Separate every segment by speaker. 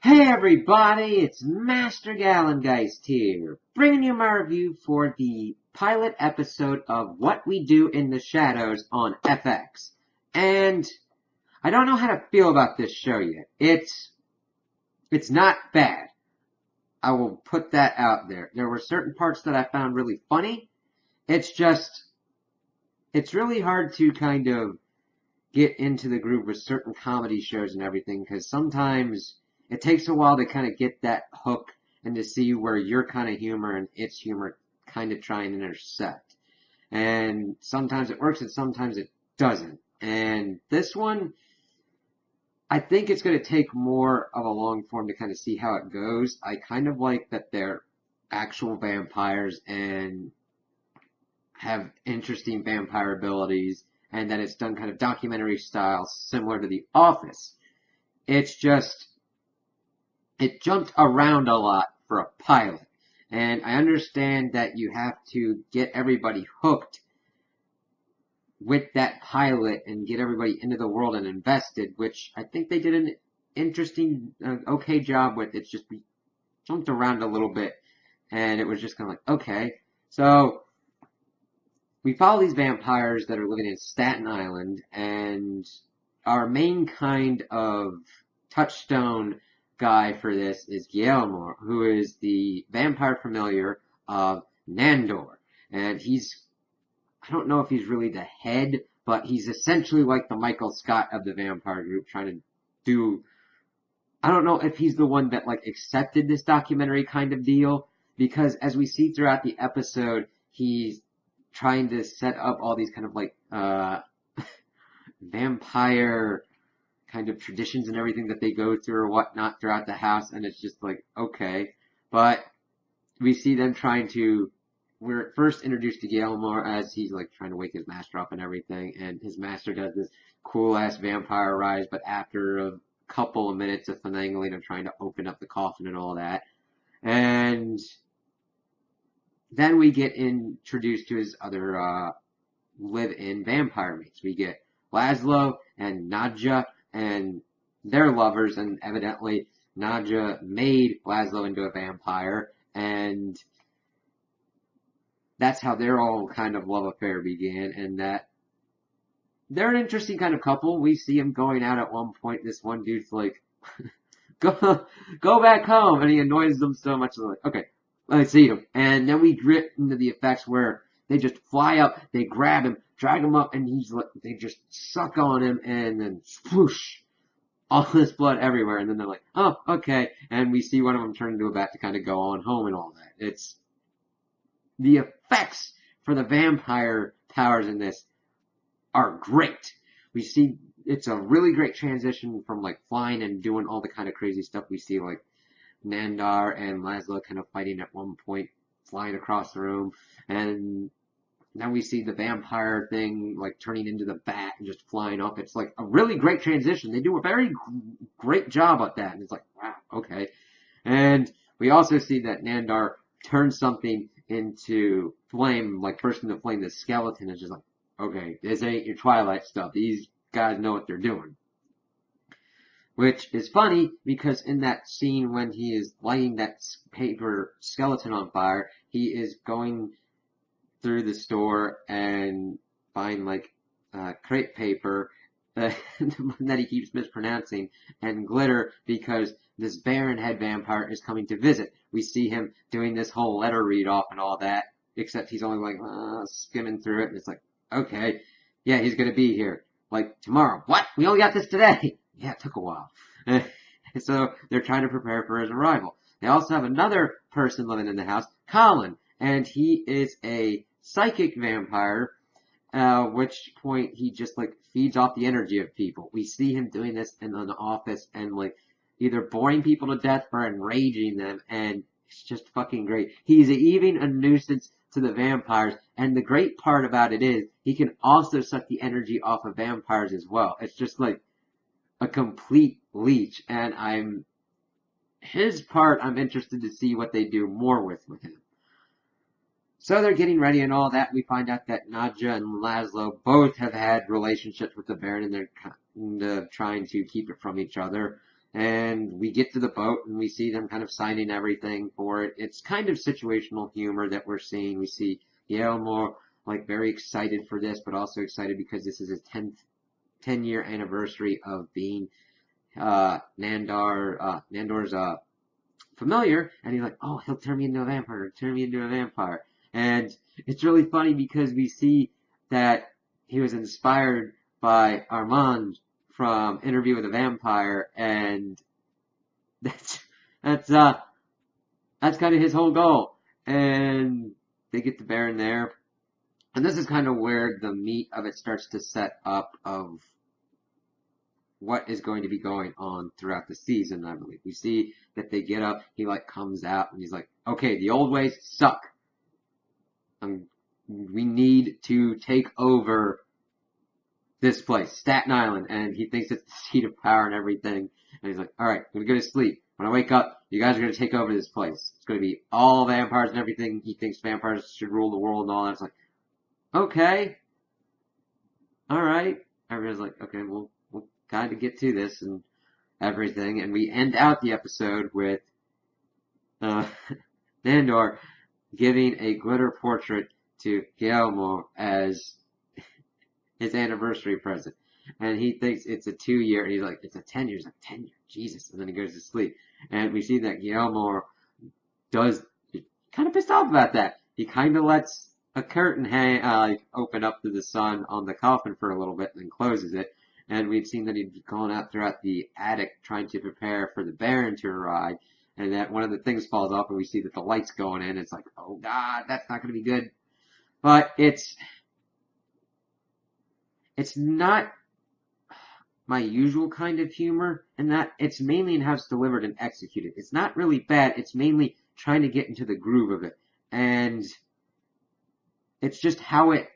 Speaker 1: Hey everybody, it's Master Gallengeist here, bringing you my review for the pilot episode of What We Do in the Shadows on FX. And I don't know how to feel about this show yet. It's not bad. I will put that out there. There were certain parts that I found really funny. It's really hard to kind of get into the groove with certain comedy shows and everything, because sometimes it takes a while to kind of get that hook and to see where your kind of humor and its humor kind of try and intersect. And sometimes it works and sometimes it doesn't. And this one, I think it's going to take more of a long form to kind of see how it goes. I kind of like that they're actual vampires and have interesting vampire abilities, and that it's done kind of documentary style, similar to The Office. It's just, it jumped around a lot for a pilot. And I understand that you have to get everybody hooked with that pilot and get everybody into the world and invested, which I think they did an interesting, okay job with. It's just we jumped around a little bit, and it was just kind of like, okay. So we follow these vampires that are living in Staten Island, and our main kind of touchstone guy for this is Guillermo, who is the vampire familiar of Nandor. And I don't know if he's really the head, but he's essentially like the Michael Scott of the vampire group, trying to do, I don't know if he's the one that like accepted this documentary kind of deal, because as we see throughout the episode, he's trying to set up all these kind of like vampire kind of traditions and everything that they go through or whatnot throughout the house, and it's just like, okay. But we see them we're first introduced to Guillermo as he's like trying to wake his master up and everything, and his master does this cool ass vampire rise, but after a couple of minutes of finagling of trying to open up the coffin and all that. And then we get introduced to his other live-in vampire mates. We get Laszlo and Nadja and their lovers, and evidently Nadja made Laszlo into a vampire, and that's how their all kind of love affair began, and that they're an interesting kind of couple. We see them going out at one point. This one dude's like, go back home, and he annoys them so much. They're like, okay, let's eat him. And then we get into the effects where they just fly up, they grab him, drag him up, and they just suck on him, and then swoosh, all this blood everywhere. And then they're like, oh, okay. And we see one of them turn into a bat to kind of go on home and all that. It's the effects for the vampire powers in this are great. We see it's a really great transition from like flying and doing all the kind of crazy stuff we see, like Nandar and Laszlo kind of fighting at one point, flying across the room, and now we see the vampire thing like turning into the bat and just flying up. It's like a really great transition. They do a very great job at that, and it's like, wow, okay. And we also see that Nandar turns something into flame, like first into flame, the skeleton is just like, okay, this ain't your Twilight stuff. These guys know what they're doing. Which is funny, because in that scene when he is lighting that paper skeleton on fire, he is going through the store and buying like crepe paper that he keeps mispronouncing, and glitter, because this Baron head vampire is coming to visit. We see him doing this whole letter read off and all that, except he's only like skimming through it, and it's like, okay, yeah, he's gonna be here like tomorrow. What? We only got this today. Yeah, it took a while. So they're trying to prepare for his arrival. They also have another person living in the house, Colin, and he is a psychic vampire, which point he just like feeds off the energy of people. We see him doing this in an office and like either boring people to death or enraging them, and it's just fucking great. He's even a nuisance to the vampires, and the great part about it is he can also suck the energy off of vampires as well. It's just like a complete leech, and I'm interested to see what they do more with him. So they're getting ready and all that. We find out that Nadja and Laszlo both have had relationships with the Baron, and they're kind of trying to keep it from each other. And we get to the boat and we see them kind of signing everything for it. It's kind of situational humor that we're seeing. We see Guillermo like very excited for this, but also excited because this is his 10-year anniversary of being Nandor's familiar, and he's like, oh, he'll turn me into a vampire. And it's really funny because we see that he was inspired by Armand from Interview with a Vampire, and that's that's kind of his whole goal. And they get the Baron there, and this is kind of where the meat of it starts to set up of what is going to be going on throughout the season, I believe. We see that they get up, he like comes out, and he's like, okay, the old ways suck. We need to take over this place, Staten Island, and he thinks it's the seat of power and everything, and he's like, alright, I'm gonna go to sleep. When I wake up, you guys are gonna take over this place. It's gonna be all vampires and everything. He thinks vampires should rule the world and all that. It's like, okay. Alright. Everyone's like, okay, we'll kind of get to this and everything, and we end out the episode with Nandor giving a glitter portrait to Guillermo as his anniversary present. And he thinks it's a 2-year, and he's like, it's a 10 years, like 10 years, Jesus. And then he goes to sleep. And we see that Guillermo does, kind of pissed off about that. He kind of lets a curtain hang, open up to the sun on the coffin for a little bit and then closes it. And we'd seen that he'd gone out throughout the attic trying to prepare for the Baron to arrive. And that one of the things falls off and we see that the light's going in. It's like, oh God, that's not going to be good. But it's not my usual kind of humor, and that it's mainly in how it's delivered and executed. It's not really bad. It's mainly trying to get into the groove of it. And it's just how it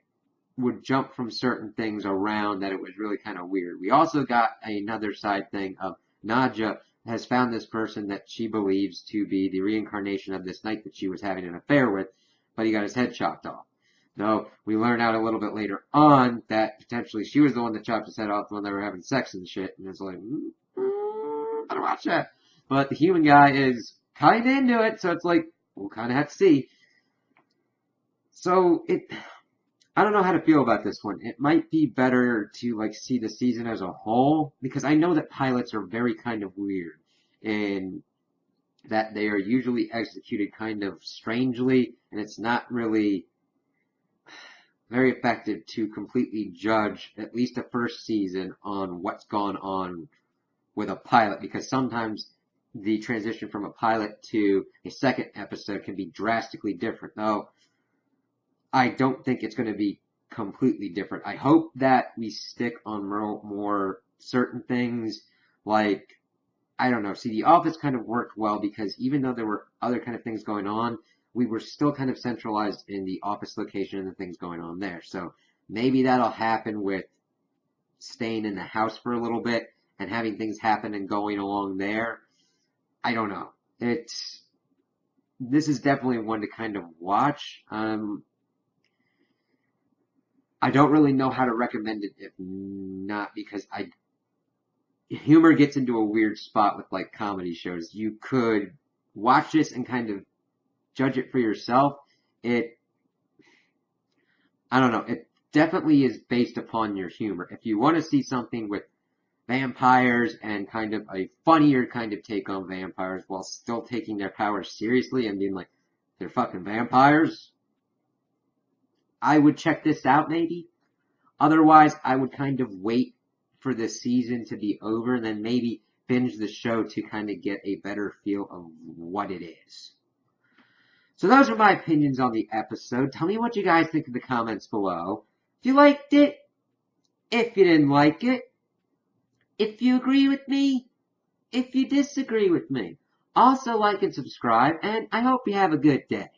Speaker 1: would jump from certain things around that it was really kind of weird. We also got another side thing of Nadja has found this person that she believes to be the reincarnation of this knight that she was having an affair with, but he got his head chopped off. No, we learn out a little bit later on that potentially she was the one that chopped his head off when they were having sex and shit, and it's like, better watch that. But the human guy is kind of into it, so it's like, we'll kind of have to see. So, I don't know how to feel about this one. It might be better to like see the season as a whole, because I know that pilots are very kind of weird in that they are usually executed kind of strangely, and it's not really very effective to completely judge at least a first season on what's gone on with a pilot, because sometimes the transition from a pilot to a second episode can be drastically different. Though I don't think it's going to be completely different. I hope that we stick on more certain things, like, I don't know. See, The Office kind of worked well because even though there were other kind of things going on, we were still kind of centralized in the office location and the things going on there. So maybe that'll happen with staying in the house for a little bit and having things happen and going along there. I don't know. This is definitely one to kind of watch. I don't really know how to recommend it if not, because humor gets into a weird spot with like comedy shows. You could watch this and kind of judge it for yourself. I don't know. It definitely is based upon your humor. If you want to see something with vampires and kind of a funnier kind of take on vampires while still taking their powers seriously and being like, they're fucking vampires, I would check this out maybe. Otherwise, I would kind of wait for the season to be over and then maybe binge the show to kind of get a better feel of what it is. So those are my opinions on the episode. Tell me what you guys think in the comments below. If you liked it, if you didn't like it, if you agree with me, if you disagree with me. Also like and subscribe, and I hope you have a good day.